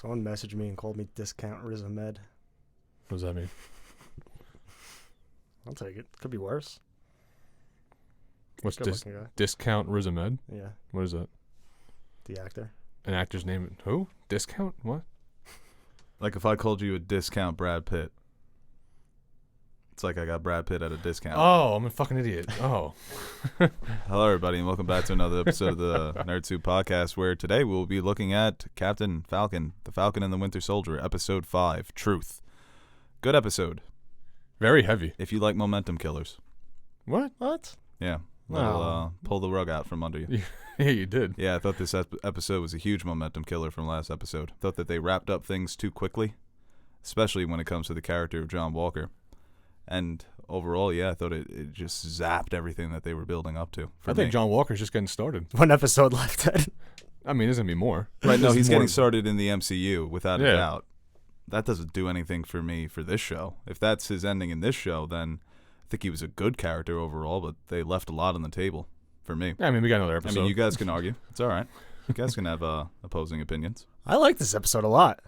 Someone messaged me and called me Discount Rizamed. What does that mean? I'll take it. Could be worse. What's Good-looking guy. Discount Rizamed? Yeah, What is that? the actor. An actor's name? Who? Discount? What? Like if I called you a discount Brad Pitt. It's like I got Brad Pitt at a discount. Oh, I'm a fucking idiot. Oh. Hello, everybody, and welcome back to another episode of the Nerd Soup Podcast, where today we'll be looking at Captain Falcon, the Falcon and the Winter Soldier, Episode 5, Truth. Good episode. Very heavy. If you like momentum killers. What? Yeah. Pull the rug out from under you. Yeah, you did. Yeah, I thought this episode was a huge momentum killer from last episode. Thought that they wrapped up things too quickly, especially when it comes to the character of John Walker. And overall, yeah, I thought it just zapped everything that they were building up to. I think John Walker's just getting started. One episode left. I mean, there's going to be more. Right, no, he's more. getting started in the MCU, without a Yeah. doubt. That doesn't do anything for me for this show. If that's his ending in this show, then I think he was a good character overall, but they left a lot on the table for me. Yeah, I mean, we got another I episode. mean, you guys can argue. It's all right. You guys can have opposing opinions. I like this episode a lot.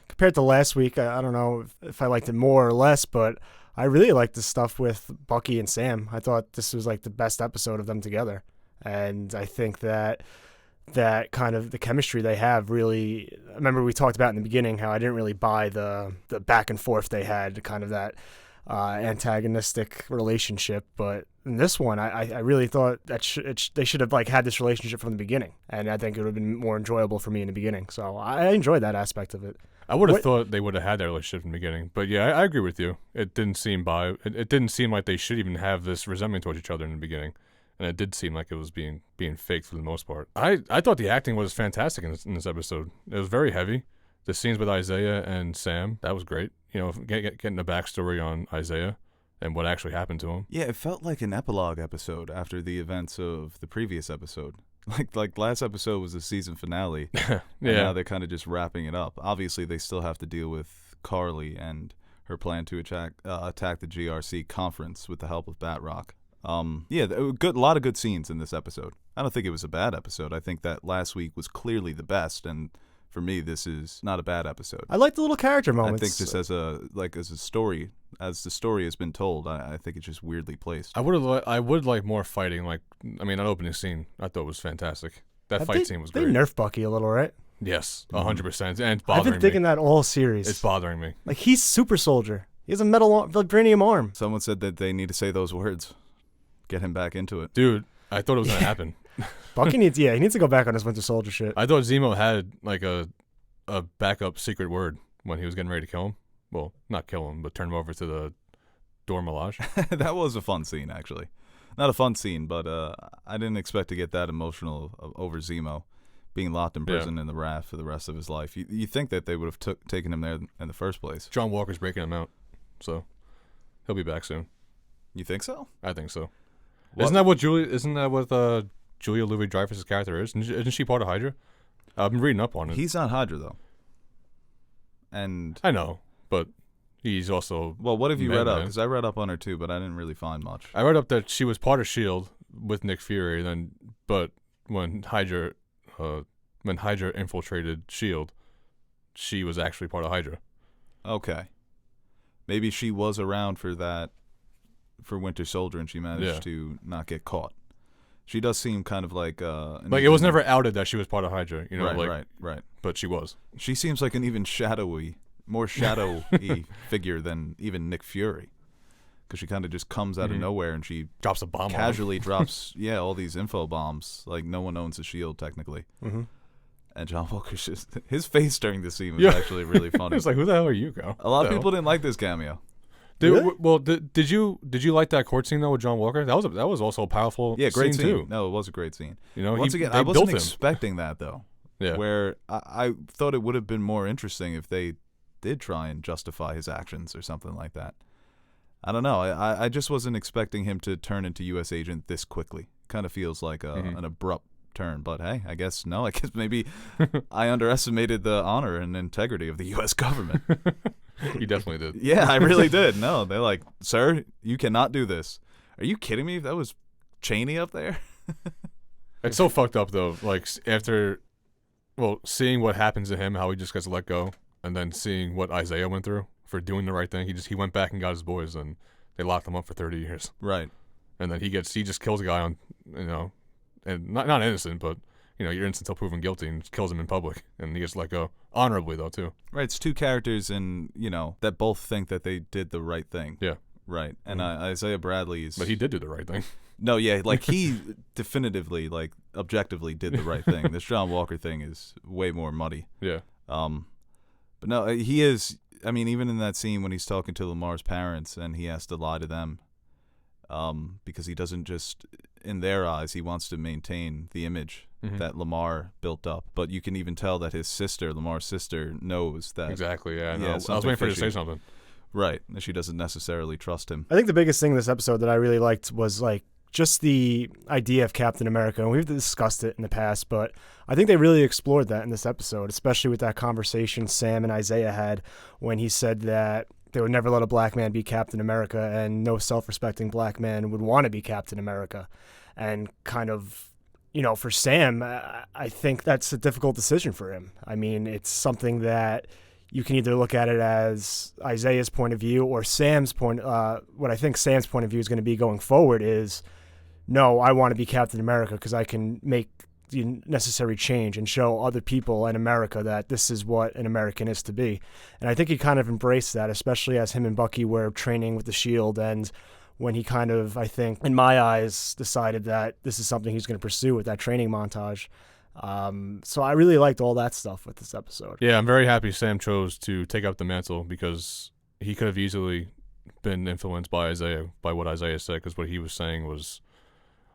Compared to last week, I don't know if I liked it more or less, but I really liked the stuff with Bucky and Sam. I thought this was like the best episode of them together. And I think that kind of the chemistry they have really, I remember we talked about in the beginning how I didn't really buy the back and forth they had, kind of that antagonistic relationship, but in this one I really thought that they should have like had this relationship from the beginning, and I think it would have been more enjoyable for me in the beginning, so I enjoyed that aspect of it. I would have thought they would have had that relationship in the beginning, but yeah, I agree with you. It didn't seem it didn't seem like they should even have this resentment towards each other in the beginning, and it did seem like it was being faked for the most part. I thought the acting was fantastic in this episode. It was very heavy. The scenes with Isaiah and Sam, that was great. You know, getting the backstory on Isaiah and what actually happened to him. Yeah, it felt like an epilogue episode after the events of the previous episode. Like last episode was the season finale. Yeah. And now they're kind of just wrapping it up. Obviously, they still have to deal with Carly and her plan to attack the GRC conference with the help of Batrock. Yeah, a lot of good scenes in this episode. I don't think it was a bad episode. I think that last week was clearly the best, and for me, this is not a bad episode. I like the little character moments. I think just as a story, as the story has been told, I think it's just weirdly placed. I would like more fighting. Like, I mean, that opening scene I thought was fantastic. That fight scene was great. They nerfed Bucky a little, right? Yes, 100%. And it's bothering I've been thinking me. that all series. It's bothering me. Like, he's super soldier. He has a metal vibranium arm. Someone said that they need to say those words. Get him back into it. Dude, I thought it was going to happen. Bucky needs to go back on his Winter Soldier shit. I thought Zemo had like a backup secret word when he was getting ready to kill him. Well, not kill him, but turn him over to the Dora Milaje. That was a fun scene, actually. Not a fun scene, but I didn't expect to get that emotional over Zemo being locked in prison in the raft for the rest of his life. You think that they would have taken him there in the first place. John Walker's breaking him out, so he'll be back soon. You think so? I think so. What? Isn't that what Julia Louis-Dreyfus' character is? Isn't she part of Hydra? I've been reading up on it. He's not Hydra, though. And I know, but he's also... Well, what have you read up? Man. Because I read up on her, too, but I didn't really find much. I read up that she was part of S.H.I.E.L.D. with Nick Fury, but when Hydra infiltrated S.H.I.E.L.D., she was actually part of Hydra. Okay. Maybe she was around for Winter Soldier, and she managed to not get caught. She does seem kind of like it was never outed that she was part of Hydra, you know. Right. But she was. She seems like an even more shadowy figure than even Nick Fury, because she kind of just comes out of nowhere and she drops a bomb. Casually drops all these info bombs. Like no one owns the shield technically. Mm-hmm. And John Walker's his face during this scene was actually really funny. It's like, who the hell are you, girl? A lot of people didn't like this cameo. Really? Well, did you like that court scene though with John Walker? That was also a powerful great scene too. No, it was a great scene. You know, once again, I wasn't expecting that though. Yeah. Where I thought it would have been more interesting if they did try and justify his actions or something like that. I don't know. I just wasn't expecting him to turn into U.S. agent this quickly. Kind of feels like an abrupt turn, but hey, I guess maybe I underestimated the honor and integrity of the U.S. government. You definitely did. Yeah, I really did. No, they're like, sir, you cannot do this. Are you kidding me? That was Cheney up there? It's so fucked up, though. Like, after Well, seeing what happens to him, how he just gets let go, and then seeing what Isaiah went through for doing the right thing. He went back and got his boys, and they locked him up for 30 years. Right. And then he just kills a guy on, and not innocent, but you're innocent until proven guilty, and kills him in public, and he gets let go honorably though too. Right. It's two characters, that both think that they did the right thing. Yeah. Right. And Isaiah Bradley But he did do the right thing. No, yeah, like he definitively, like objectively, did the right thing. This John Walker thing is way more muddy. Yeah. But no, he is. I mean, even in that scene when he's talking to Lamar's parents and he has to lie to them, because he doesn't just, in their eyes, he wants to maintain the image that Lamar built up. But you can even tell that his sister, Lamar's sister, knows that. Exactly. Yeah. I was waiting for her to say something. Right. She doesn't necessarily trust him. I think the biggest thing in this episode that I really liked was like just the idea of Captain America. And we've discussed it in the past, but I think they really explored that in this episode, especially with that conversation Sam and Isaiah had when he said that they would never let a black man be Captain America and no self-respecting black man would want to be Captain America. And kind of, for Sam, I think that's a difficult decision for him. I mean, it's something that you can either look at it as Isaiah's point of view or Sam's point. What I think Sam's point of view is going to be going forward is, no, I want to be Captain America because I can make the necessary change and show other people in America that this is what an American is to be. And I think he kind of embraced that, especially as him and Bucky were training with the Shield, and when he kind of, I think, in my eyes, decided that this is something he's going to pursue with that training montage. So I really liked all that stuff with this episode. Yeah, I'm very happy Sam chose to take up the mantle because he could have easily been influenced by what Isaiah said, because what he was saying was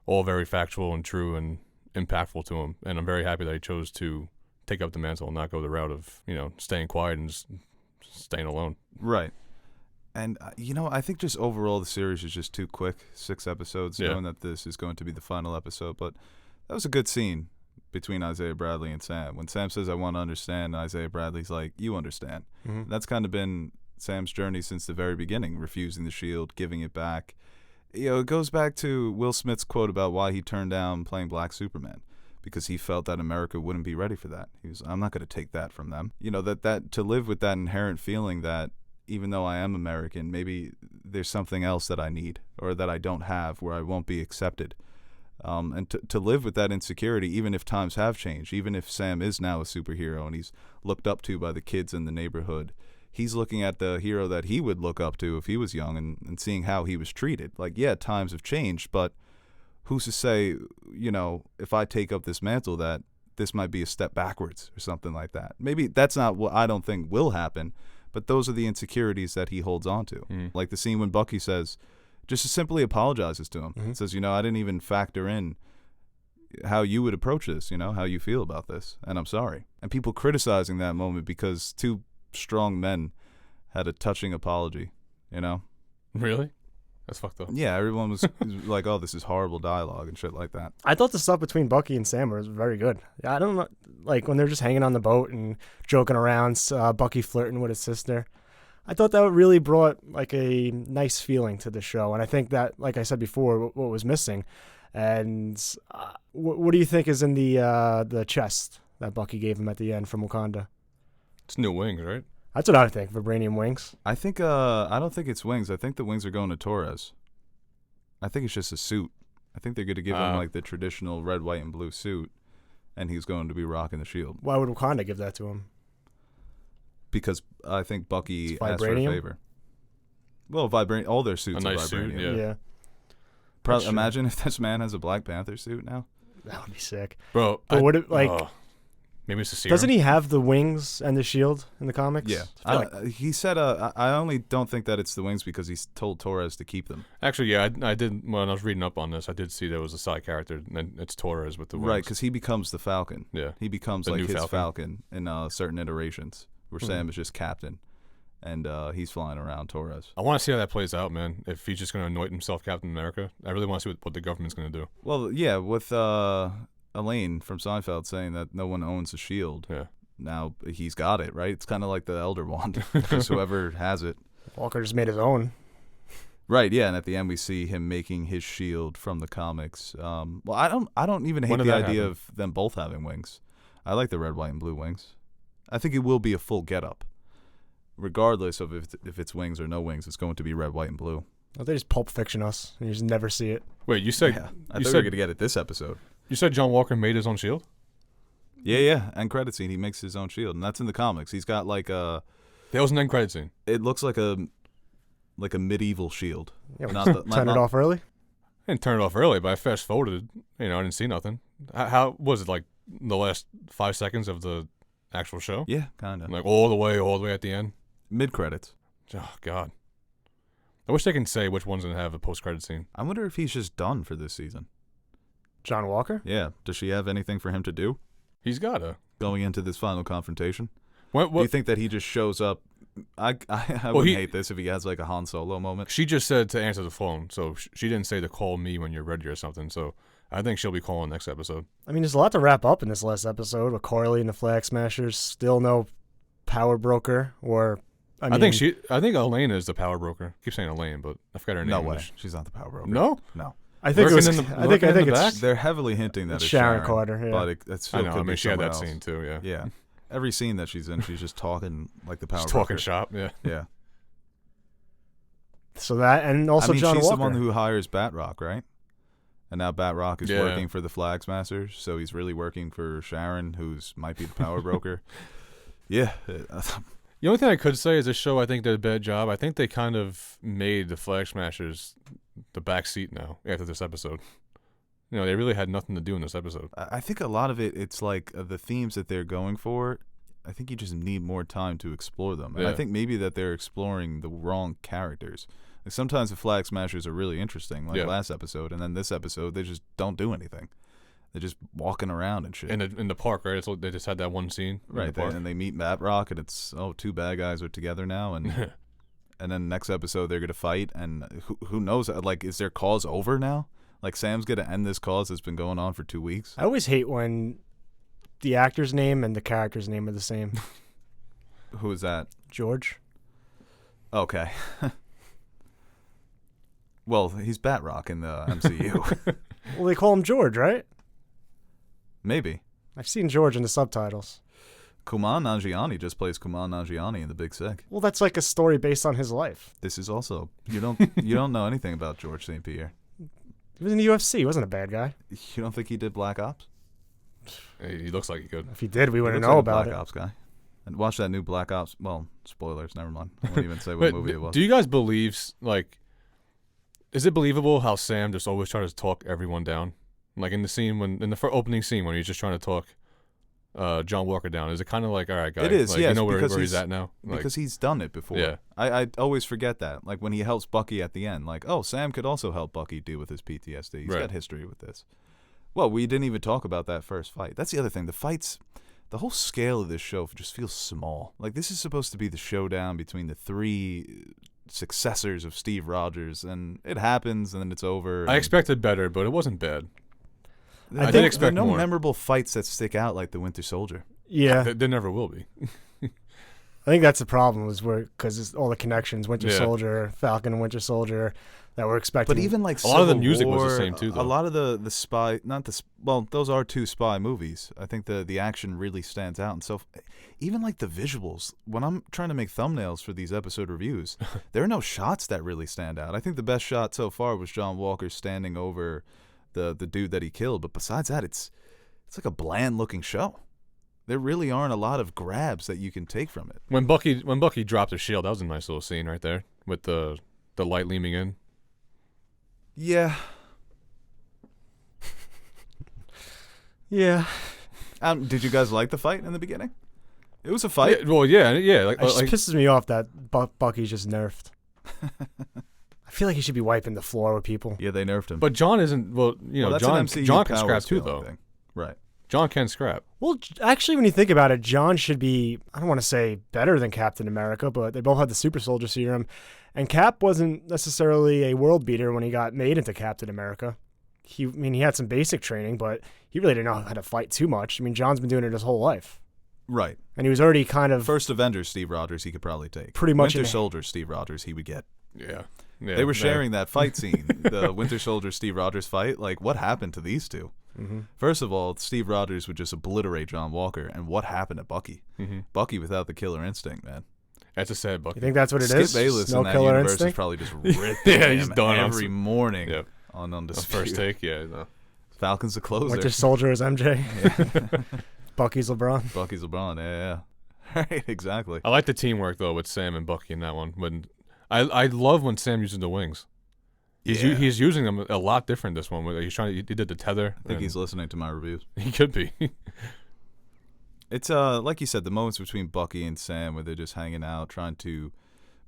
all very factual and true and impactful to him. And I'm very happy that he chose to take up the mantle and not go the route of, staying quiet and just staying alone. Right. And, I think just overall the series is just too quick. 6 episodes, knowing that this is going to be the final episode. But that was a good scene between Isaiah Bradley and Sam. When Sam says, I want to understand, Isaiah Bradley's like, you understand. Mm-hmm. That's kind of been Sam's journey since the very beginning, refusing the shield, giving it back. It goes back to Will Smith's quote about why he turned down playing Black Superman, because he felt that America wouldn't be ready for that. He was, I'm not going to take that from them. That to live with that inherent feeling that even though I am American, maybe there's something else that I need or that I don't have where I won't be accepted. And to live with that insecurity, even if times have changed, even if Sam is now a superhero and he's looked up to by the kids in the neighborhood, he's looking at the hero that he would look up to if he was young and seeing how he was treated. Like, yeah, times have changed, but who's to say, if I take up this mantle that this might be a step backwards or something like that. Maybe that's not what I don't think will happen, but those are the insecurities that he holds on to. Like the scene when Bucky says, just simply apologizes to him. Mm-hmm. Says, I didn't even factor in how you would approach this, how you feel about this, and I'm sorry. And people criticizing that moment because 2 strong men had a touching apology, Really? That's fucked up. Yeah, everyone was like, oh, this is horrible dialogue and shit like that. I thought the stuff between Bucky and Sam was very good. I don't know, like when they're just hanging on the boat and joking around, Bucky flirting with his sister. I thought that really brought like a nice feeling to the show. And I think that, like I said before, what was missing. And what do you think is in the chest that Bucky gave him at the end from Wakanda? It's new wings, right? That's what I think, vibranium wings. I think I don't think it's wings. I think the wings are going to Torres. I think it's just a suit. I think they're going to give him like the traditional red, white, and blue suit, and he's going to be rocking the shield. Why would Wakanda give that to him? Because I think Bucky asked for a favor. Well, all their suits are nice vibranium. Suit, yeah. Imagine if this man has a Black Panther suit now. That would be sick. Bro, maybe it's a serum. Doesn't he have the wings and the shield in the comics? Yeah. He said, I only don't think that it's the wings because he's told Torres to keep them. Actually, yeah, I did. When I was reading up on this, I did see there was a side character, and it's Torres with the wings. Right, because he becomes the Falcon. Yeah. He becomes the like new his Falcon in certain iterations, where Sam is just captain, and he's flying around Torres. I want to see how that plays out, man. If he's just going to anoint himself Captain America, I really want to see what the government's going to do. Well, yeah, with Elaine from Seinfeld saying that no one owns a shield. Yeah. Now he's got it, right? It's kind of like the Elder Wand, because whoever has it. Walker just made his own. Right, yeah, and at the end we see him making his shield from the comics. Well, I don't even hate the idea of them both having wings. I like the red, white, and blue wings. I think it will be a full getup. Regardless of if it's wings or no wings, it's going to be red, white, and blue. Well, they just Pulp Fiction us, and you just never see it. Wait, you said... Yeah, I thought we were going to get it this episode. You said John Walker made his own shield? Yeah. End credit scene, he makes his own shield, and that's in the comics. He's got like a... That was an end credit scene. It looks like a medieval shield. Yeah, turn it off early? I didn't turn it off early, but I fast-forwarded. I didn't see nothing. How was it, like, the last 5 seconds of the actual show? Yeah, kind of. Like, all the way at the end? Mid-credits. Oh, God. I wish they can say which one's going to have a post-credit scene. I wonder if he's just done for this season. John Walker? Yeah. Does she have anything for him to do? He's got to. Going into this final confrontation? What? Do you think that he just shows up? I wouldn't hate this if he has like a Han Solo moment. She just said to answer the phone, so she didn't say to call me when you're ready or something, so I think she'll be calling next episode. I mean, there's a lot to wrap up in this last episode with Corley and the Flag Smashers. Still no power broker or... I think Elaine is the power broker. I keep saying Elaine, but I forgot her name. No way. She's not the power broker. No? No. I think Working it was. I think it's. They're heavily hinting that it's Sharon Carter. Yeah. But it's still I know. could I mean, be she had that someone else. scene too. Yeah. Yeah. Every scene that she's in, she's just talking like the power She's broker. talking shop. Yeah. Yeah. So that, and also John she's Walker. the one who hires Batroc, right? And now Batroc is working for the Flag Smashers, so he's really working for Sharon, who's might be the power broker. Yeah. The only thing I could say is this show, I think, did a bad job. I think they kind of made the Flag Smashers the back seat now after this episode. They really had nothing to do in this episode. I think a lot of it's like the themes that they're going for. I think you just need more time to explore them. And I think maybe that they're exploring the wrong characters. Like sometimes the Flag Smashers are really interesting, like last episode, and then this episode they just don't do anything. They're just walking around and shit. In the park, right? They just had that one scene. Right, and they meet Batroc, and it's, two bad guys are together now, and and then next episode they're going to fight, and who knows, like, is their cause over now? Like, Sam's going to end this cause that's been going on for 2 weeks? I always hate when the actor's name and the character's name are the same. Who is that? George. Okay. Well, he's Batroc in the MCU. Well, they call him George, right? Maybe. I've seen George in the subtitles. Kumail Nanjiani just plays Kumail Nanjiani in The Big Sick. Well, that's like a story based on his life. This is also you don't know anything about George St. Pierre. He was in the UFC. He wasn't a bad guy. You don't think he did Black Ops? He looks like he could. If he did, we wouldn't know like about Black it. Ops guy. And watch that new Black Ops. Well, spoilers. Never mind. I won't even say what movie it was. Do you guys believe is it believable how Sam just always tries to talk everyone down? Like in the scene in the opening scene when he's just trying to talk John Walker down. Is it kind of like, all right, guys, it is, like, yes, you know where he's at now? Like, because he's done it before. Yeah. I always forget that. Like when he helps Bucky at the end, like, oh, Sam could also help Bucky deal with his PTSD. He's got history with this. Well, we didn't even talk about that first fight. That's the other thing. The whole scale of this show just feels small. Like this is supposed to be the showdown between the three successors of Steve Rogers, and it happens, and then it's over. I expected better, but it wasn't bad. I did expect more. There are no memorable fights that stick out like the Winter Soldier. Yeah. There never will be. I think that's the problem because all the connections, Winter Soldier, Falcon and Winter Soldier, that we're expecting. But even like a lot of the music was the same too, though. A lot of the spy, those are two spy movies. I think the action really stands out. And so even like the visuals, when I'm trying to make thumbnails for these episode reviews, there are no shots that really stand out. I think the best shot so far was John Walker standing over the dude that he killed. But besides that, it's like a bland looking show. There really aren't a lot of grabs that you can take from it. When Bucky dropped his shield, that was a nice little scene right there with the light leaming in. Yeah. Yeah. Did you guys like the fight in the beginning? It was a fight. Yeah, well, yeah. It just pisses me off that Bucky's just nerfed. I feel like he should be wiping the floor with people. Yeah, they nerfed him. But John isn't. Well, John can scrap too, though. Thing. Right. John can scrap. Well, actually, when you think about it, John should be, I don't want to say better than Captain America, but they both had the super soldier serum. And Cap wasn't necessarily a world beater when he got made into Captain America. He had some basic training, but he really didn't know how to fight too much. I mean, John's been doing it his whole life. Right. And he was already kind of... First Avengers, Steve Rogers, he could probably take. Pretty much. Winter Soldier, Steve Rogers, he would get. Yeah. They were sharing that fight scene, the Winter Soldier, Steve Rogers fight. Like, what happened to these two? Mm-hmm. First of all, Steve Rogers would just obliterate John Walker, and what happened to Bucky? Mm-hmm. Bucky without the killer instinct, man. That's a sad Bucky. You think that's what it Skip is? Bayless No in that killer universe instinct? is probably just ripping Yeah, he's him done every morning Yep. on The Undisputed. first take, yeah. No. Falcon's the closer. Winter Soldier is MJ. Yeah. Bucky's LeBron. Bucky's LeBron, yeah. Right, exactly. I like the teamwork though with Sam and Bucky in that one. When I love when Sam uses the wings. He's using them a lot different this one. Where he did the tether. I think he's listening to my reviews. He could be. It's like you said, the moments between Bucky and Sam where they're just hanging out, trying to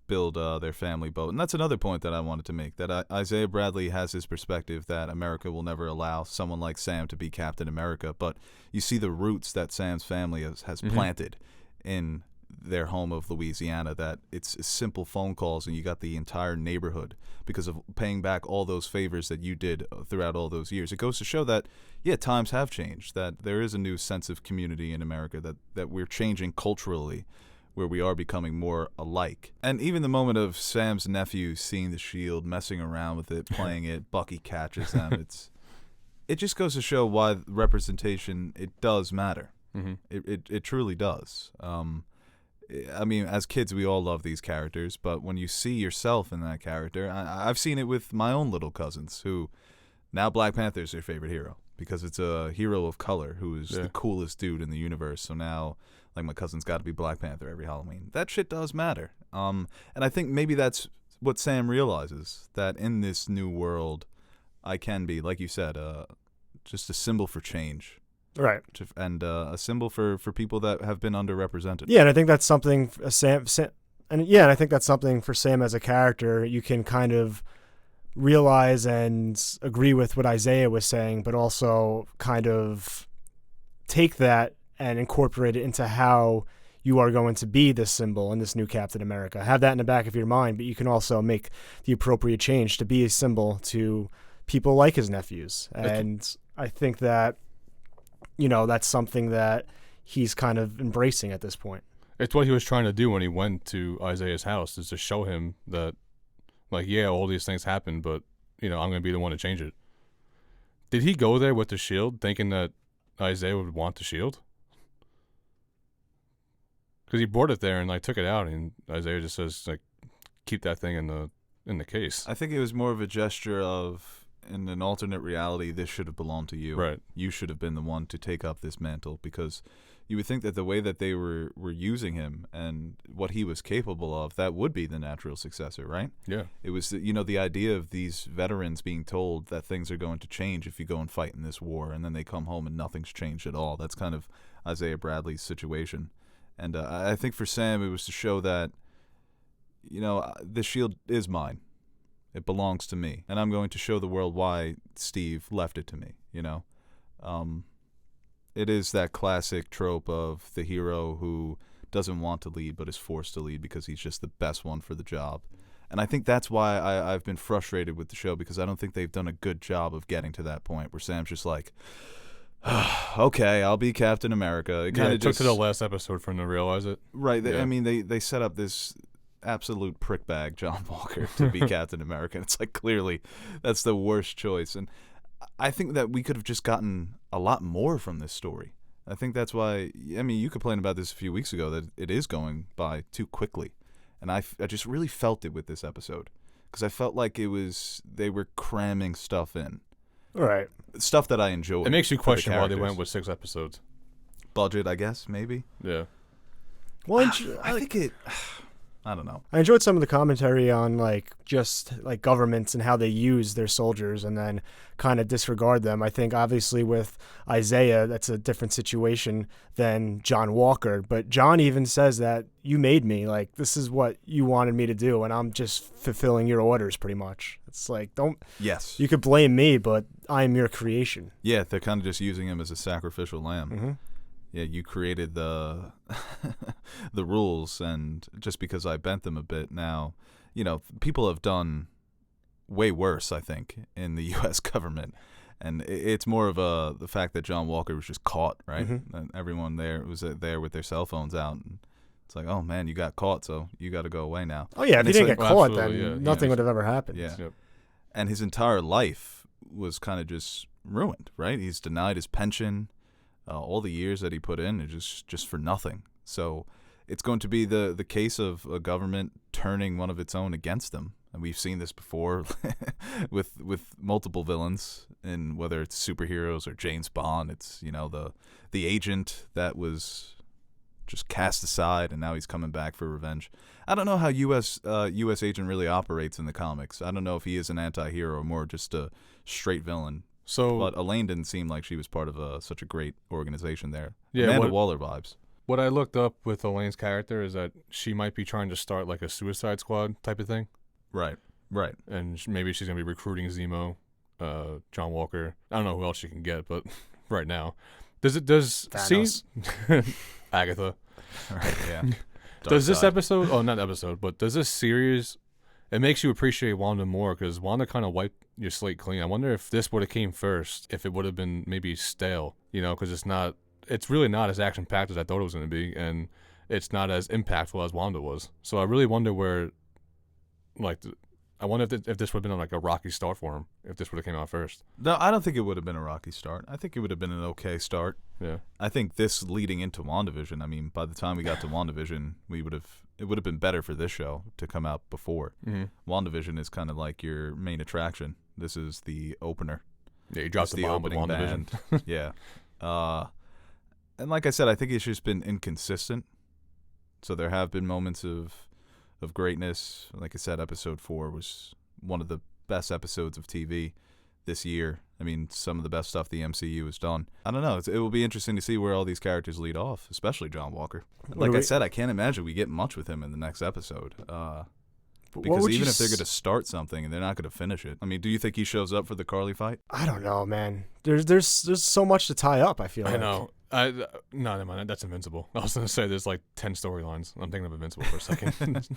build their family boat. And that's another point that I wanted to make, that Isaiah Bradley has his perspective that America will never allow someone like Sam to be Captain America. But you see the roots that Sam's family has planted in their home of Louisiana, that it's simple phone calls and you got the entire neighborhood because of paying back all those favors that you did throughout all those years. It goes to show that, yeah, times have changed, that there is a new sense of community in America, that we're changing culturally, where we are becoming more alike. And even the moment of Sam's nephew seeing the shield, messing around with it, playing it, Bucky catches them, it just goes to show why representation, it does matter. Mm-hmm. It truly does. I mean, as kids, we all love these characters, but when you see yourself in that character, I've seen it with my own little cousins, who now Black Panther is their favorite hero because it's a hero of color who is the coolest dude in the universe. So now, like, my cousin's got to be Black Panther every Halloween. That shit does matter. And I think maybe that's what Sam realizes, that in this new world, I can be, like you said, just a symbol for change. Right. And a symbol for people that have been underrepresented. Yeah, and I think that's something and I think that's something for Sam as a character. You can kind of realize and agree with what Isaiah was saying, but also kind of take that and incorporate it into how you are going to be this symbol in this new Captain America. Have that in the back of your mind, but you can also make the appropriate change to be a symbol to people like his nephews. And I think that, that's something that he's kind of embracing at this point. It's what he was trying to do when he went to Isaiah's house, is to show him that, like, yeah, all these things happen, but, I'm going to be the one to change it. Did he go there with the shield thinking that Isaiah would want the shield? Because he brought it there and, like, took it out, and Isaiah just says, like, keep that thing in the case. I think it was more of a gesture of, in an alternate reality, this should have belonged to you. Right. You should have been the one to take up this mantle, because you would think that the way that they were using him and what he was capable of, that would be the natural successor, right? Yeah. It was, the idea of these veterans being told that things are going to change if you go and fight in this war, and then they come home and nothing's changed at all. That's kind of Isaiah Bradley's situation. And I think for Sam, it was to show that, the shield is mine. It belongs to me, and I'm going to show the world why Steve left it to me, It is that classic trope of the hero who doesn't want to lead but is forced to lead because he's just the best one for the job. And I think that's why I've been frustrated with the show, because I don't think they've done a good job of getting to that point where Sam's just like, okay, I'll be Captain America. It took to the last episode for him to realize it. Right. I mean, they set up this absolute prickbag John Walker to be Captain America. It's like, clearly that's the worst choice. And I think that we could have just gotten a lot more from this story. I think that's why, you complained about this a few weeks ago, that it is going by too quickly. And I just really felt it with this episode, because I felt like they were cramming stuff in. Right. Stuff that I enjoyed. It makes you question why they went with 6 episodes. Budget, I guess, maybe. Yeah. Well, I think it... I don't know. I enjoyed some of the commentary on just governments and how they use their soldiers and then kind of disregard them. I think obviously with Isaiah, that's a different situation than John Walker. But John even says that you made me, this is what you wanted me to do, and I'm just fulfilling your orders pretty much. It's like, Yes. You could blame me, but I'm your creation. Yeah, they're kind of just using him as a sacrificial lamb. Mm-hmm. Yeah, you created the the rules, and just because I bent them a bit now, people have done way worse, I think, in the U.S. government. And it's more of the fact that John Walker was just caught, right? Mm-hmm. And everyone there was there with their cell phones out. And it's like, oh, man, you got caught, so you got to go away now. Oh, yeah, if you didn't get caught, absolutely, then nothing would have ever happened. Yeah. Yep. And his entire life was kind of just ruined, right? He's denied his pension, all the years that he put in are just for nothing. So it's going to be the case of a government turning one of its own against them. And we've seen this before with multiple villains, and whether it's superheroes or James Bond, it's, you know, the agent that was just cast aside and now he's coming back for revenge. I don't know how U.S. agent really operates in the comics. I don't know if he is an anti-hero or more just a straight villain. But Elaine didn't seem like she was part of such a great organization there. Yeah, Amanda Waller vibes. What I looked up with Elaine's character is that she might be trying to start like a Suicide Squad type of thing. Right. And maybe she's going to be recruiting Zemo, John Walker. I don't know who else she can get, but right now. Does Agatha. Right, yeah. Does this episode, not episode, but does this series, it makes you appreciate Wanda more because Wanda kind of wiped your slate clean. I wonder if this would have came first, if it would have been maybe stale, you know, because it's really not as action-packed as I thought it was going to be, and it's not as impactful as Wanda was. So I really wonder where, like, I wonder if this would have been like a rocky start for him, if this would have came out first. No, I don't think it would have been a rocky start. I think it would have been an okay start. Yeah. I think this leading into WandaVision, I mean, by the time we got to WandaVision, it would have been better for this show to come out before. Mm-hmm. WandaVision is kind of like your main attraction. This is the opener. Yeah, you dropped the bomb with WandaVision. Yeah. And like I said, I think it's just been inconsistent. So there have been moments of greatness. Like I said, episode 4 was one of the best episodes of TV this year. I mean, some of the best stuff the MCU has done. I don't know. It will be interesting to see where all these characters lead off, especially John Walker. Like I said, I can't imagine we get much with him in the next episode. Because even if they're going to start something and they're not going to finish it. I mean, do you think he shows up for the Carly fight? I don't know, man. There's so much to tie up, I feel like. I know. No, never mind. That's Invincible. I was going to say there's like 10 storylines. I'm thinking of Invincible for a second.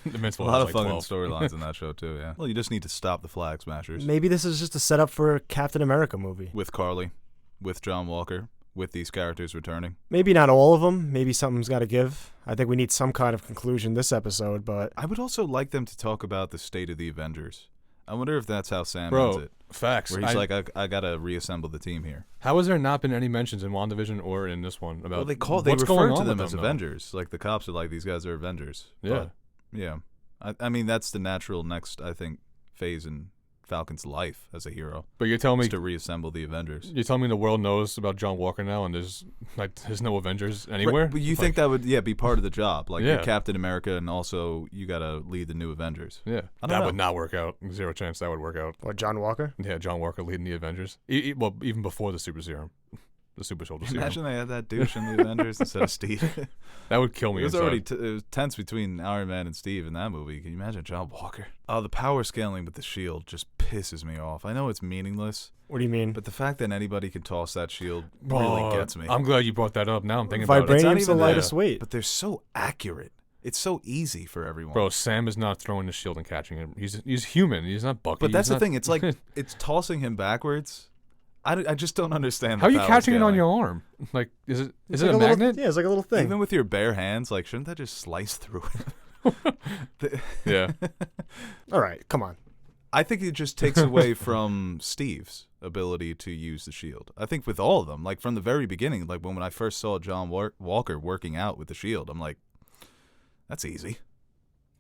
Invincible a lot of like fun 12 storylines in that show too, yeah. Well, you just need to stop the Flag Smashers. Maybe this is just a setup for a Captain America movie. With Carly, with John Walker, with these characters returning. Maybe not all of them. Maybe something's got to give. I think we need some kind of conclusion this episode, but I would also like them to talk about the state of the Avengers. I wonder if that's how Sam ends it. Facts. Where he's I got to reassemble the team here. How has there not been any mentions in WandaVision or in this one about they refer to them as Avengers. Like the cops are like, these guys are Avengers. Yeah. But, yeah. I mean, that's the natural next, I think, phase in Falcon's life as a hero. But you're telling me to reassemble the Avengers. You're telling me the world knows about John Walker now, and there's no Avengers anywhere. Right, but you think that would be part of the job, like you're Captain America, and also you got to lead the new Avengers. Yeah, that would not work out. Zero chance that would work out. What, John Walker? Yeah, John Walker leading the Avengers. Well, even before the super serum. The super soldier serum. Imagine they had that douche in the Avengers instead of Steve. That would kill me. It was already it was tense between Iron Man and Steve in that movie. Can you imagine John Walker? Oh, the power scaling with the shield just pisses me off. I know it's meaningless. What do you mean? But the fact that anybody can toss that shield really gets me. I'm glad you brought that up. Now I'm thinking about it. Vibranium's the lightest weight. But they're so accurate. It's so easy for everyone. Bro, Sam is not throwing the shield and catching him. He's human. He's not Bucky. But that's the thing. It's like it's tossing him backwards. I just don't understand. How are you catching it on your arm? Like, is it a magnet? Yeah, it's like a little thing. Even with your bare hands, like, shouldn't that just slice through it? Yeah. All right, come on. I think it just takes away from Steve's ability to use the shield. I think with all of them, like from the very beginning, like when I first saw John Walker working out with the shield, I'm like, that's easy.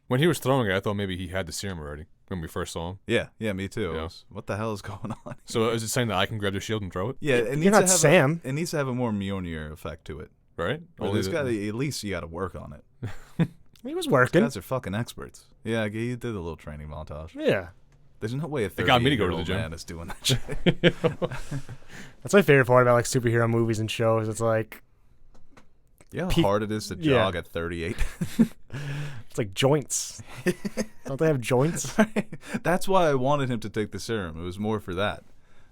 When he was throwing it, I thought maybe he had the serum already when we first saw him. Yeah, me too. Yeah. What the hell is going on? So is it saying that I can grab the shield and throw it? Yeah, you're not Sam. It needs to have a more Mjolnir effect to it. Right? Well, at least you got to work on it. He was working. These guys are fucking experts. Yeah, you did a little training montage. Yeah. There's no way a 38-year-old man is doing that shit. That's my favorite part about like superhero movies and shows. It's like, how hard it is to jog at 38. It's like joints. Don't they have joints? That's why I wanted him to take the serum. It was more for that.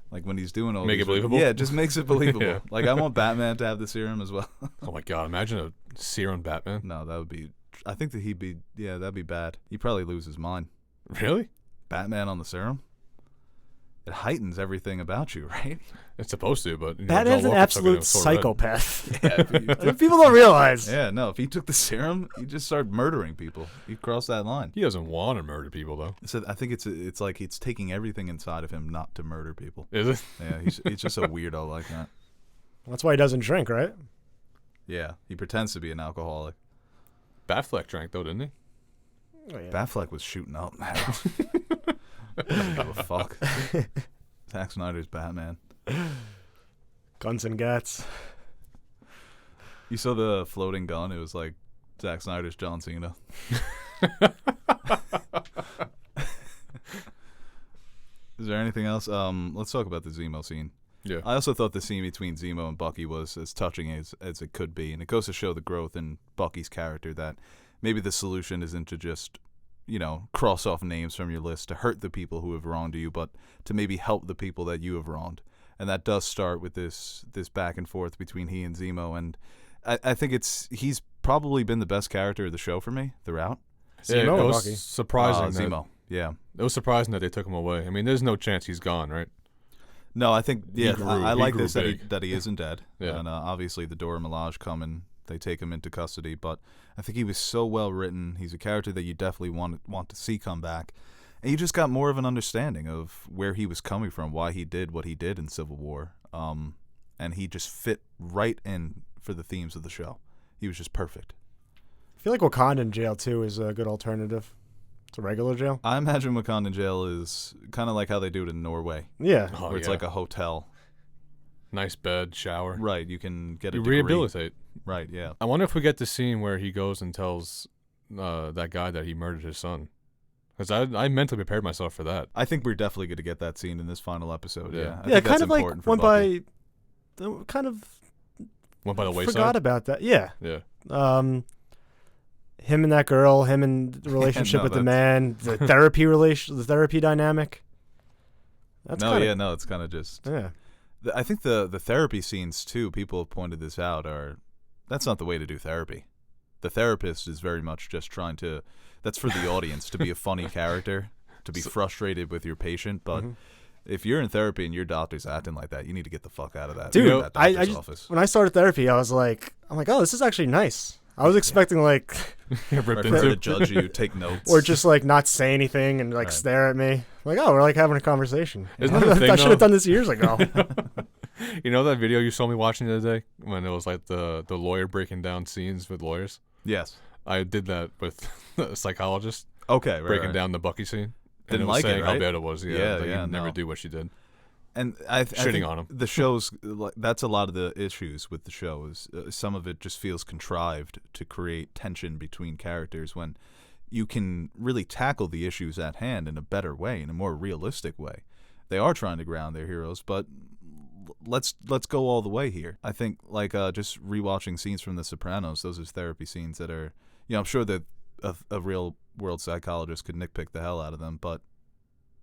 Like when he's doing all Make these, it believable? Yeah, it just makes it believable. Yeah. Like I want Batman to have the serum as well. Oh my god, imagine a serum Batman. No, that would be, I think that that'd be bad. He'd probably lose his mind. Really? Batman on the serum? it heightens everything about you, right? It's supposed to, but Batman's an absolute psychopath. Yeah, People don't realize. Yeah, no. If he took the serum, he'd just start murdering people. He'd cross that line. He doesn't want to murder people, though. So I think it's like it's taking everything inside of him not to murder people. Is it? Yeah, he's just a weirdo like that. That's why he doesn't drink, right? Yeah, he pretends to be an alcoholic. Batfleck drank, though, didn't he? Oh, yeah. Batfleck was shooting up, man. Doesn't give a fuck. Zack Snyder's Batman. Guns and gats. You saw the floating gun? It was like Zack Snyder's John Cena. Is there anything else? Let's talk about the Zemo scene. Yeah. I also thought the scene between Zemo and Bucky was as touching as it could be, and it goes to show the growth in Bucky's character that maybe the solution isn't to just, cross off names from your list to hurt the people who have wronged you, but to maybe help the people that you have wronged. And that does start with this back and forth between he and Zemo, and I think he's probably been the best character of the show for me throughout. Yeah, Zemo it or was Bucky? surprising. Zemo, yeah. It was surprising that they took him away. I mean, there's no chance he's gone, right? No, I think, yeah, I like this big. that he isn't dead. Yeah. And obviously the Dora Milaje come and they take him into custody, but I think he was so well written. He's a character that you definitely want to see come back. And you just got more of an understanding of where he was coming from, why he did what he did in Civil War. And he just fit right in for the themes of the show. He was just perfect. I feel like Wakanda jail, too, is a good alternative. It's a regular jail. I imagine Wakanda jail is kind of like how they do it in Norway. Yeah. Where it's like a hotel. Nice bed, shower. Right, you can get a You degree. rehabilitate. Right, yeah. I wonder if we get the scene where he goes and tells that guy that he murdered his son. Because I mentally prepared myself for that. I think we're definitely going to get that scene in this final episode. Yeah. I think kind of like important for went Bucky. Went by the wayside. Forgot about that. Yeah. Yeah. Him and that girl, him and the relationship No, with the that's- man, the the therapy dynamic. That's it's kind of just... Yeah. I think the therapy scenes, too, people have pointed this out, that's not the way to do therapy. The therapist is very much just trying to... That's for the audience, to be a funny character, to be frustrated with your patient, but... Mm-hmm. If you're in therapy and your doctor's acting like that, you need to get the fuck out of that. Dude, that I doctor's just, office. when I started therapy, I'm like, oh, this is actually nice. I was expecting like, Ripped For her to into. judge you, take notes. or just like not say anything and like Right. stare at me. Like, oh, we're like having a conversation. Isn't that the thing, I should have though? done this years ago. You know that video you saw me watching the other day when it was like the lawyer breaking down scenes with lawyers? Yes. I did that with a psychologist Okay, right. breaking right. down the Bucky scene. And Didn't it was like it, saying how right? bad it was. Yeah, that yeah, you'd never no. do what she did. And I Shitting think on him. the show's that's a lot of the issues with the show is some of it just feels contrived to create tension between characters when you can really tackle the issues at hand in a better way, in a more realistic way. They are trying to ground their heroes, but let's go all the way here. I think like just rewatching scenes from The Sopranos, those are therapy scenes that are, I'm sure that a real world psychologist could nitpick the hell out of them, but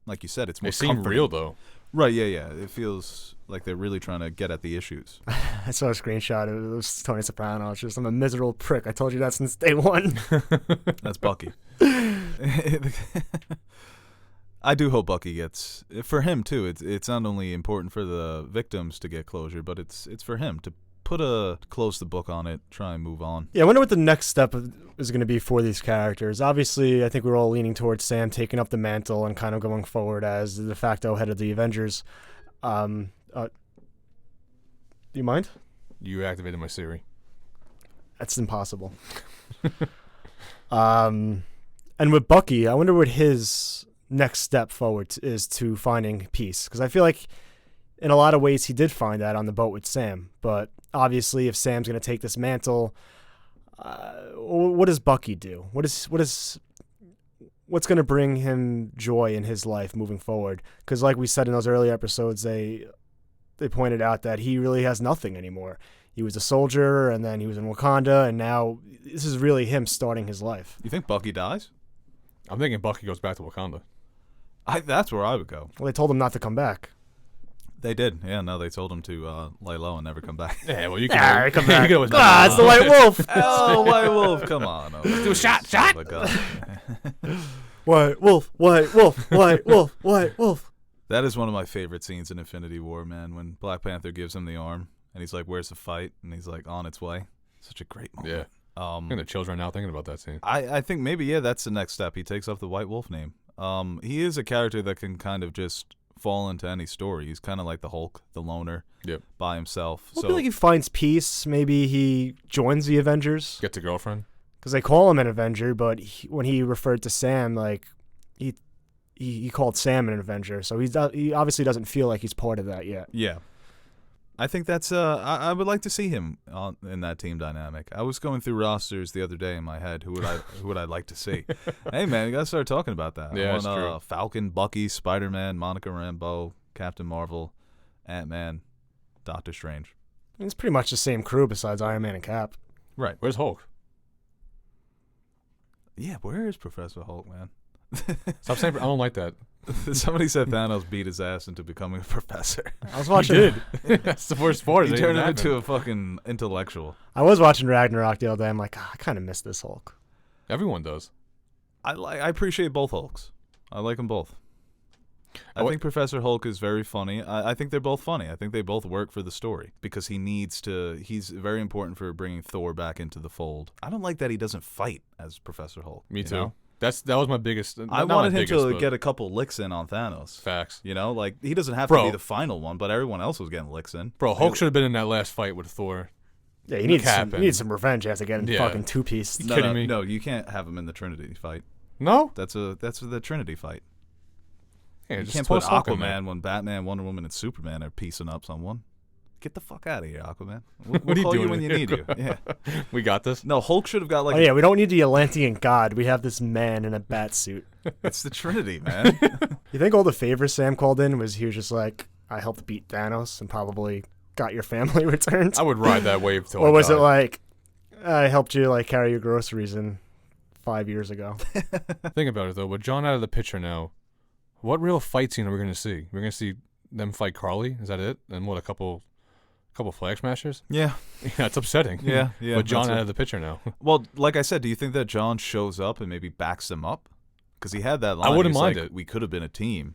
like you said, it's more They seem comforting. real though. Right, yeah. It feels like they're really trying to get at the issues. I saw a screenshot. It was Tony Soprano. It's just, I'm a miserable prick. I told you that since day one. That's Bucky. I do hope Bucky gets, for him too, it's not only important for the victims to get closure, but it's for him to close the book on it, try and move on. Yeah, I wonder what the next step is going to be for these characters. Obviously, I think we're all leaning towards Sam taking up the mantle and kind of going forward as the de facto head of the Avengers. Do you mind? You activated my Siri. That's impossible. And with Bucky, I wonder what his next step forward is to finding peace. Because I feel like in a lot of ways he did find that on the boat with Sam. But obviously, if Sam's going to take this mantle, what does Bucky do? What's going to bring him joy in his life moving forward? Because like we said in those early episodes, they pointed out that he really has nothing anymore. He was a soldier, and then he was in Wakanda, and now this is really him starting his life. You think Bucky dies? I'm thinking Bucky goes back to Wakanda. That's where I would go. Well, they told him not to come back. They did. Yeah, no, they told him to lay low and never come back. Yeah, well, you can. Alright, come back. You can always It's the White Wolf. Oh, White Wolf, come on. Oh, do a shot. my God. White Wolf, White Wolf, White Wolf, White Wolf. That is one of my favorite scenes in Infinity War, man, when Black Panther gives him the arm, and he's like, where's the fight? And he's like, on its way. Such a great moment. Yeah. I'm getting the chills right now thinking about that scene. I think maybe, yeah, that's the next step. He takes off the White Wolf name. He is a character that can kind of just fall into any story. He's kind of like the Hulk, the loner, by himself. I feel like he finds peace. Maybe he joins the Avengers. Gets a girlfriend. Because they call him an Avenger, but when he referred to Sam, like, he called Sam an Avenger. So he obviously doesn't feel like he's part of that yet. Yeah. I think that's I would like to see him in that team dynamic. I was going through rosters the other day in my head. Who would I like to see? Hey man, you gotta start talking about that. Yeah, that's true. Falcon, Bucky, Spider-Man, Monica Rambeau, Captain Marvel, Ant-Man, Doctor Strange. It's pretty much the same crew besides Iron Man and Cap. Right. Where's Hulk? Yeah, where is Professor Hulk, man? Stop saying. I don't like that. Somebody said Thanos beat his ass into becoming a professor. I was watching. He did. That's the worst part. He turned him into a fucking intellectual. I was watching Ragnarok the other day. I'm like, I kind of miss this Hulk. Everyone does. I appreciate both Hulks. I like them both. I think Professor Hulk is very funny. I think they're both funny. I think they both work for the story because he's very important for bringing Thor back into the fold. I don't like that he doesn't fight as Professor Hulk. Me too. Know? That was my biggest. I wanted him to get a couple licks in on Thanos. Facts. You know, like he doesn't have to be the final one, but everyone else was getting licks in. Bro, Hulk should have been in that last fight with Thor. Yeah, you need some revenge. You have to get in fucking two-piece. You kidding me? No, you can't have him in the Trinity fight. No, that's the Trinity fight. Yeah, you can't put Aquaman when Batman, Wonder Woman, and Superman are piecing up someone. Get the fuck out of here, Aquaman. We'll call you when you need you. Yeah, we got this. No, Hulk should have got like. Oh yeah, we don't need the Atlantean god. We have this man in a bat suit. It's the Trinity, man. You think all the favors Sam called in he was just like, I helped beat Thanos and probably got your family returned? I would ride that wave till. Or was it like, I helped you like carry your groceries in 5 years ago? Think about it though. With John out of the picture now, what real fight scene are we going to see? We're going to see them fight Carly. Is that it? And what, a couple flag smashers? Yeah. Yeah, it's upsetting. Yeah. But John out of the picture now. Well, like I said, do you think that John shows up and maybe backs them up? Because he had that line. I wouldn't mind like, it. We could have been a team.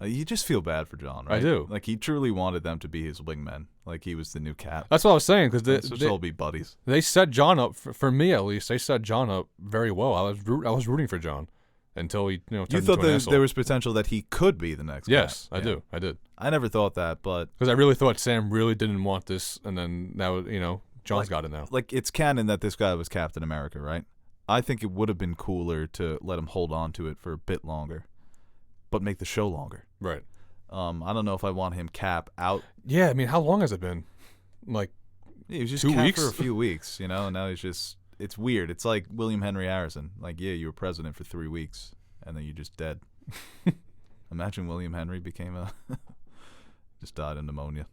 You just feel bad for John, right? I do. Like he truly wanted them to be his wingmen. Like he was the new Cap. That's what I was saying. Because they all be buddies. They set John up for me at least. They set John up very well. I was rooting for John. Until he, turned you thought into an there was potential that he could be the next. Yes, Cap. I did. I never thought that, but because I really thought Sam really didn't want this, and then now John's got it now. Like it's canon that this guy was Captain America, right? I think it would have been cooler to let him hold on to it for a bit longer, but make the show longer. Right. I don't know if I want him Cap out. Yeah, I mean, how long has it been? Like, he was just 2 Cap weeks for a few weeks, and now he's just. It's weird. It's like William Henry Harrison. Like, yeah, you were president for 3 weeks. And then you're just dead. Imagine William Henry became just died of pneumonia.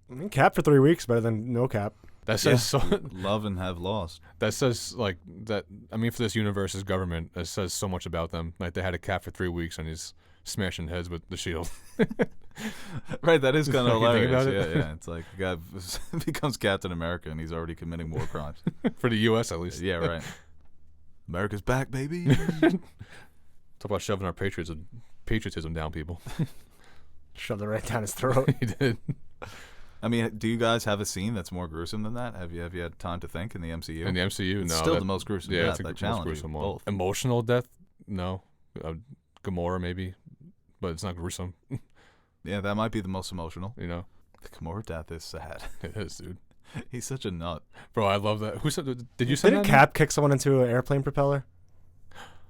I mean, Cap for 3 weeks better than no Cap. That says love and have lost. That says like that. I mean, for this universe's government, it says so much about them. Like they had a Cap for 3 weeks and he's smashing heads with the shield. Right, that is kind of hilarious. Yeah. It's like a guy becomes Captain America and he's already committing war crimes for the U.S. at least. Yeah, right. America's back, baby. Talk about shoving our patriotism down people. Shoved it right down his throat. He did. I mean, do you guys have a scene that's more gruesome than that? Have you had time to think in the MCU? In the MCU, it's no. Still the most gruesome. Yeah, death. it's the I most challenge gruesome you one. both. Emotional death, no. Gamora maybe, but it's not gruesome. Yeah, that might be the most emotional. The Gamora death is sad. It is, dude. He's such a nut. Bro, I love that. Who said? Did you say that? Didn't Cap kick someone into an airplane propeller?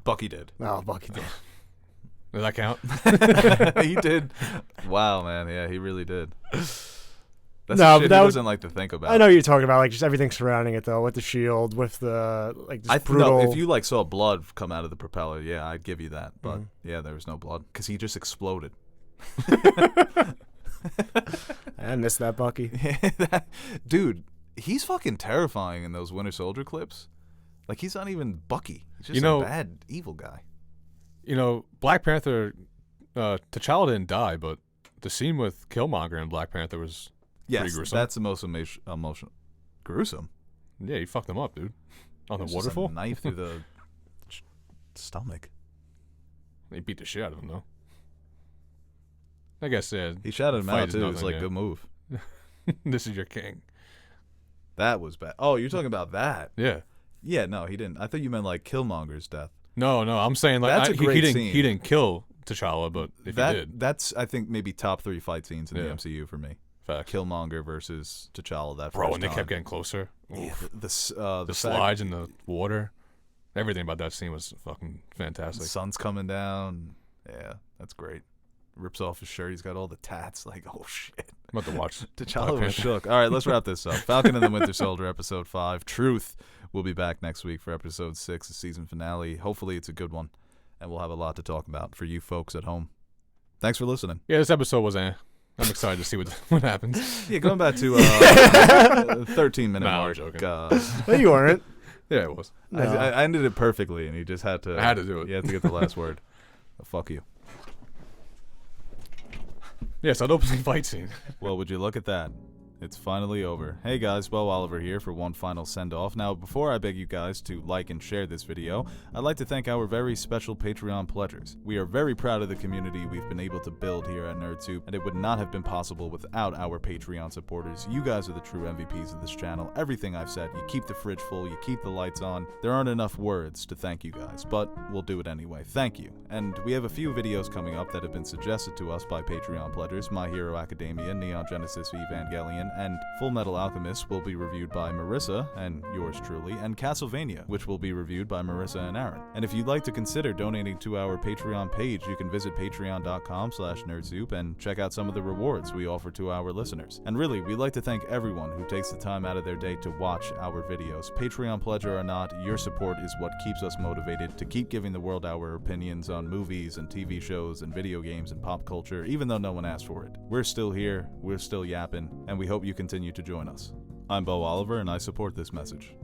Bucky did. Oh, Bucky did. Does that count? He did. Wow, man. Yeah, he really did. That's no, shit but he doesn't like to think about. I know what you're talking about, like just everything surrounding it, though, with the shield, with the brutal. No, if you saw blood come out of the propeller, yeah, I'd give you that. But yeah, there was no blood because he just exploded. I missed that Bucky. Dude, he's fucking terrifying in those Winter Soldier clips. Like he's not even Bucky. He's just a bad, evil guy. Black Panther, T'Challa didn't die, but the scene with Killmonger and Black Panther was pretty gruesome. That's the most emotional. Gruesome? Yeah, he fucked him up, dude. On the Just waterfall? a knife through the stomach. He beat the shit out of him, though. I guess, yeah. He shouted him Fight out, is too. It was nothing, like, yeah. good move. This is your king. That was bad. Oh, you're talking about that? Yeah. Yeah, no, he didn't. I thought you meant like Killmonger's death. No, I'm saying like That's a great scene. He didn't kill T'Challa, but if he did, that's I think maybe top 3 fight scenes in the Yeah. MCU for me. fact. Killmonger versus T'Challa. That Bro, first when they time. kept getting closer, Yeah, the the slides in the water, everything about that scene was fucking the fantastic. sun's coming down. Yeah, that's great. Rips off his shirt. He's got all the tats. Like, oh shit. I'm about to watch. T'Challa was shook. All right, let's wrap this up. Falcon and the Winter Soldier, episode 5. Truth. We'll be back next week for episode 6, the season finale. Hopefully it's a good one, and we'll have a lot to talk about for you folks at home. Thanks for listening. Yeah, this episode was I'm excited to see what happens. Yeah, going back to 13-minute Nah, I'm mark. joking. No, you weren't. Yeah, it was. No. I ended it perfectly, and you just had to. I had to do it. You had to get the last word. Fuck you. Yes, I'd open the fight scene. Well, would you look at that? It's finally over. Hey guys, Beau Oliver here for one final send-off. Now, before I beg you guys to like and share this video, I'd like to thank our very special Patreon pledgers. We are very proud of the community we've been able to build here at NerdSoup, and it would not have been possible without our Patreon supporters. You guys are the true MVPs of this channel. Everything I've said, you keep the fridge full, you keep the lights on. There aren't enough words to thank you guys, but we'll do it anyway. Thank you. And we have a few videos coming up that have been suggested to us by Patreon pledgers. My Hero Academia, Neon Genesis Evangelion, and Full Metal Alchemist will be reviewed by Marissa, and yours truly, and Castlevania, which will be reviewed by Marissa and Aaron. And if you'd like to consider donating to our Patreon page, you can visit patreon.com/nerdsoup and check out some of the rewards we offer to our listeners. And really, we'd like to thank everyone who takes the time out of their day to watch our videos. Patreon pledger or not, your support is what keeps us motivated to keep giving the world our opinions on movies and TV shows and video games and pop culture, even though no one asked for it. We're still here, we're still yapping, and we hope you continue to join us. I'm Beau Oliver, and I support this message.